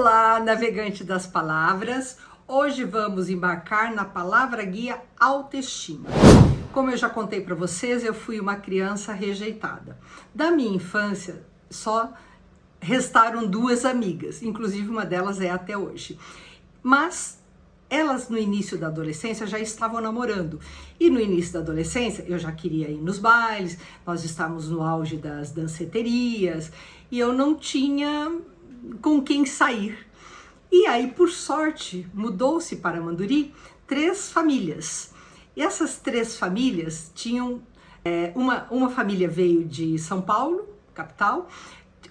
Olá, navegante das palavras! Hoje vamos embarcar na palavra guia autoestima. Como eu já contei para vocês, eu fui uma criança rejeitada. Da minha infância, só restaram duas amigas, inclusive uma delas é até hoje. Mas elas no início da adolescência já estavam namorando. E no início da adolescência eu já queria ir nos bailes, nós estávamos no auge das danceterias e eu não tinha com quem sair. E aí, por sorte, mudou-se para Manduri 3 famílias. E essas 3 famílias tinham, uma família veio de São Paulo, capital,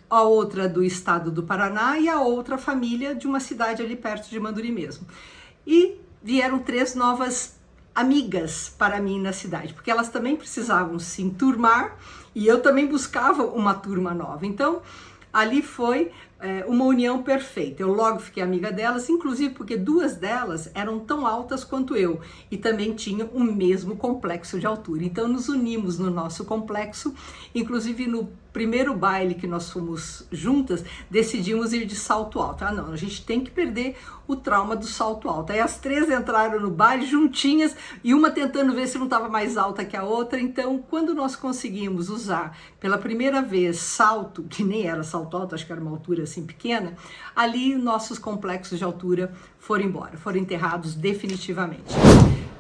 a outra do estado do Paraná e a outra família de uma cidade ali perto de Manduri mesmo. E vieram 3 novas amigas para mim na cidade, porque elas também precisavam se enturmar e eu também buscava uma turma nova. Então, ali foi uma união perfeita. Eu logo fiquei amiga delas, inclusive porque 2 delas eram tão altas quanto eu e também tinham o mesmo complexo de altura. Então nos unimos no nosso complexo, inclusive no primeiro baile que nós fomos juntas, decidimos ir de salto alto. Ah, não, a gente tem que perder o trauma do salto alto. Aí as 3 entraram no baile juntinhas e uma tentando ver se não estava mais alta que a outra. Então, quando nós conseguimos usar pela primeira vez salto, que nem era salto alto, acho que era uma altura assim pequena, ali nossos complexos de altura foram embora, foram enterrados definitivamente.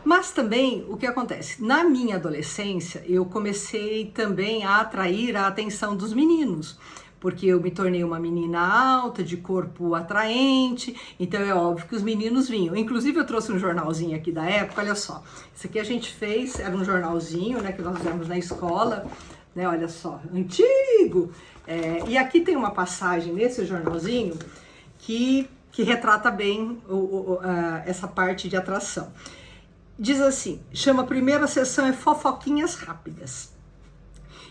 Mas também, o que acontece? Na minha adolescência, eu comecei também a atrair a atenção dos meninos, porque eu me tornei uma menina alta, de corpo atraente, então é óbvio que os meninos vinham. Inclusive eu trouxe um jornalzinho aqui da época, olha só, isso aqui a gente fez, era um jornalzinho, né, que nós fizemos na escola, né, olha só, antigo, e aqui tem uma passagem nesse jornalzinho que retrata bem essa parte de atração. Diz assim, chama a primeira sessão é fofoquinhas rápidas.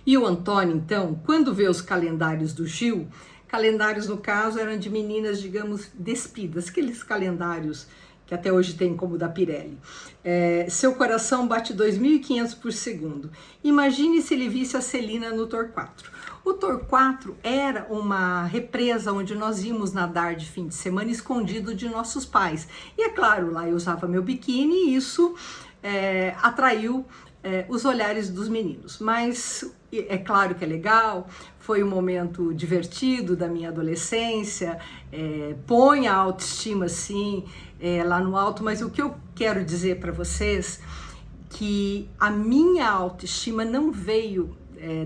E o Antônio, então, quando vê os calendários do Gil, calendários no caso eram de meninas, digamos, despidas, aqueles calendários que até hoje tem como o da Pirelli. Seu coração bate 2.500 por segundo. Imagine se ele visse a Celina no Torquato. O Torquato era uma represa onde nós íamos nadar de fim de semana escondido de nossos pais. E é claro, lá eu usava meu biquíni e isso atraiu os olhares dos meninos. Mas é claro que é legal, foi um momento divertido da minha adolescência, põe a autoestima assim lá no alto, mas o que eu quero dizer para vocês que a minha autoestima não veio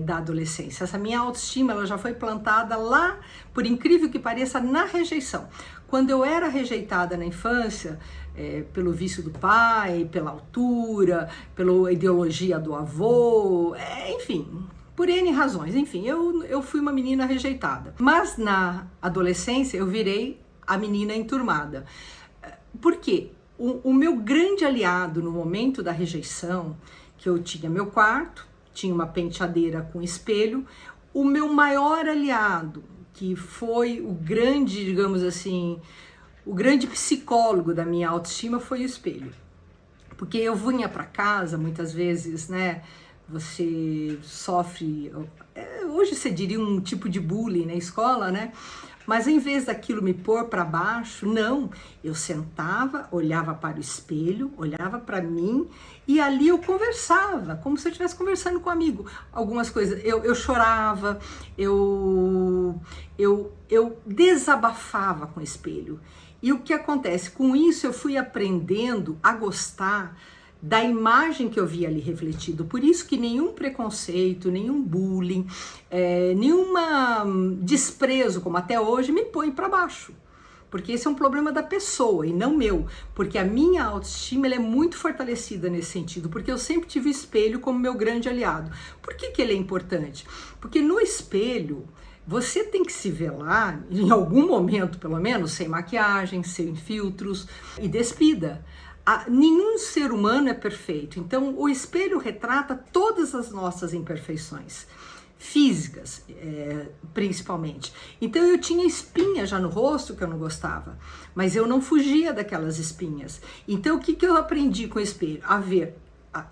da adolescência. Essa minha autoestima ela já foi plantada lá, por incrível que pareça, na rejeição. Quando eu era rejeitada na infância, pelo vício do pai, pela altura, pela ideologia do avô, enfim, por N razões. Enfim, eu fui uma menina rejeitada. Mas na adolescência eu virei a menina enturmada. Por quê? O meu grande aliado no momento da rejeição, que eu tinha meu quarto, tinha uma penteadeira com espelho, o meu maior aliado, que foi o grande, digamos assim, o grande psicólogo da minha autoestima foi o espelho. Porque eu vinha para casa, muitas vezes, né, você sofre, hoje você diria um tipo de bullying na escola, né, mas em vez daquilo me pôr para baixo, não, eu sentava, olhava para o espelho, olhava para mim e ali eu conversava, como se eu estivesse conversando com um amigo. Algumas coisas, eu chorava, eu desabafava com o espelho. E o que acontece? Com isso eu fui aprendendo a gostar da imagem que eu via ali refletido. Por isso que nenhum preconceito, nenhum bullying, nenhum desprezo, como até hoje, me põe para baixo. Porque esse é um problema da pessoa e não meu. Porque a minha autoestima ela é muito fortalecida nesse sentido. Porque eu sempre tive o espelho como meu grande aliado. Por que ele é importante? Porque no espelho você tem que se ver lá, em algum momento pelo menos, sem maquiagem, sem filtros e despida. Nenhum ser humano é perfeito, então o espelho retrata todas as nossas imperfeições, físicas principalmente. Então eu tinha espinha já no rosto que eu não gostava, mas eu não fugia daquelas espinhas. Então o que eu aprendi com o espelho? A ver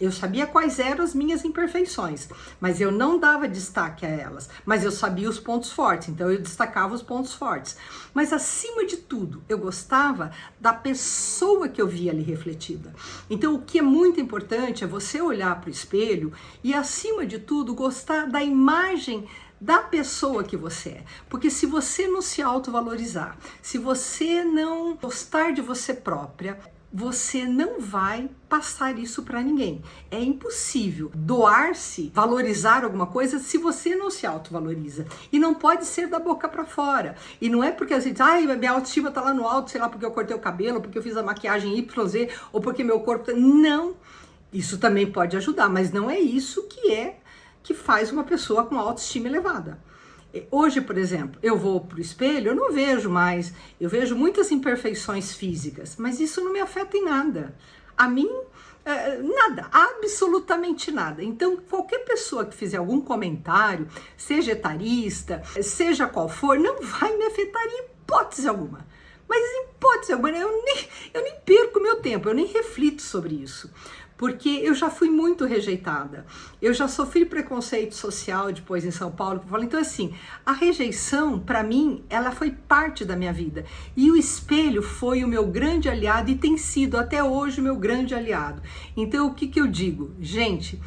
Eu sabia quais eram as minhas imperfeições, mas eu não dava destaque a elas. Mas eu sabia os pontos fortes, então eu destacava os pontos fortes. Mas acima de tudo, eu gostava da pessoa que eu via ali refletida. Então o que é muito importante é você olhar para o espelho e, acima de tudo, gostar da imagem da pessoa que você é. Porque se você não se autovalorizar, se você não gostar de você própria, você não vai passar isso para ninguém. É impossível doar-se, valorizar alguma coisa se você não se autovaloriza. E não pode ser da boca para fora. E não é porque a gente, minha autoestima tá lá no alto, sei lá, porque eu cortei o cabelo, porque eu fiz a maquiagem YZ, ou porque meu corpo... Não! Isso também pode ajudar, mas não é isso que faz uma pessoa com autoestima elevada. Hoje, por exemplo, eu vou para o espelho, eu não vejo mais, eu vejo muitas imperfeições físicas, mas isso não me afeta em nada. A mim, nada, absolutamente nada. Então, qualquer pessoa que fizer algum comentário, seja etarista, seja qual for, não vai me afetar em hipótese alguma. Mas em hipótese alguma, eu nem perco meu tempo, eu nem reflito sobre isso. Porque eu já fui muito rejeitada, eu já sofri preconceito social depois em São Paulo, que eu falo, então assim, a rejeição para mim, ela foi parte da minha vida, e o espelho foi o meu grande aliado e tem sido até hoje o meu grande aliado. Então o que eu digo? Gente,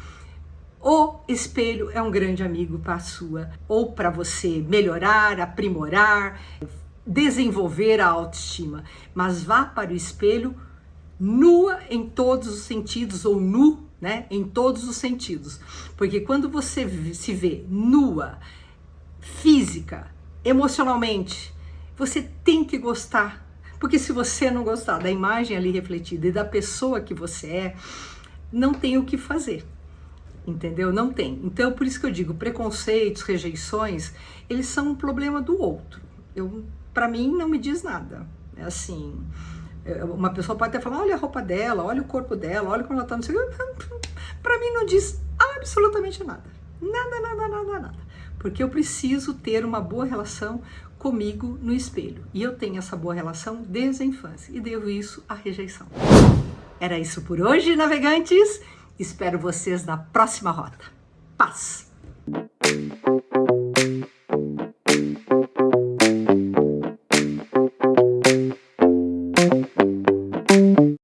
o espelho é um grande amigo para a sua, ou para você melhorar, aprimorar, desenvolver a autoestima, mas vá para o espelho nua em todos os sentidos, ou nu, né, em todos os sentidos. Porque quando você se vê nua, física, emocionalmente, você tem que gostar. Porque se você não gostar da imagem ali refletida e da pessoa que você é, não tem o que fazer. Entendeu? Não tem. Então, por isso que eu digo, preconceitos, rejeições, eles são um problema do outro. Para mim, não me diz nada. É assim... Uma pessoa pode até falar, olha a roupa dela, olha o corpo dela, olha como ela tá, não sei o que. Para mim não diz absolutamente nada. Nada. Porque eu preciso ter uma boa relação comigo no espelho. E eu tenho essa boa relação desde a infância. E devo isso à rejeição. Era isso por hoje, navegantes. Espero vocês na próxima rota. Paz!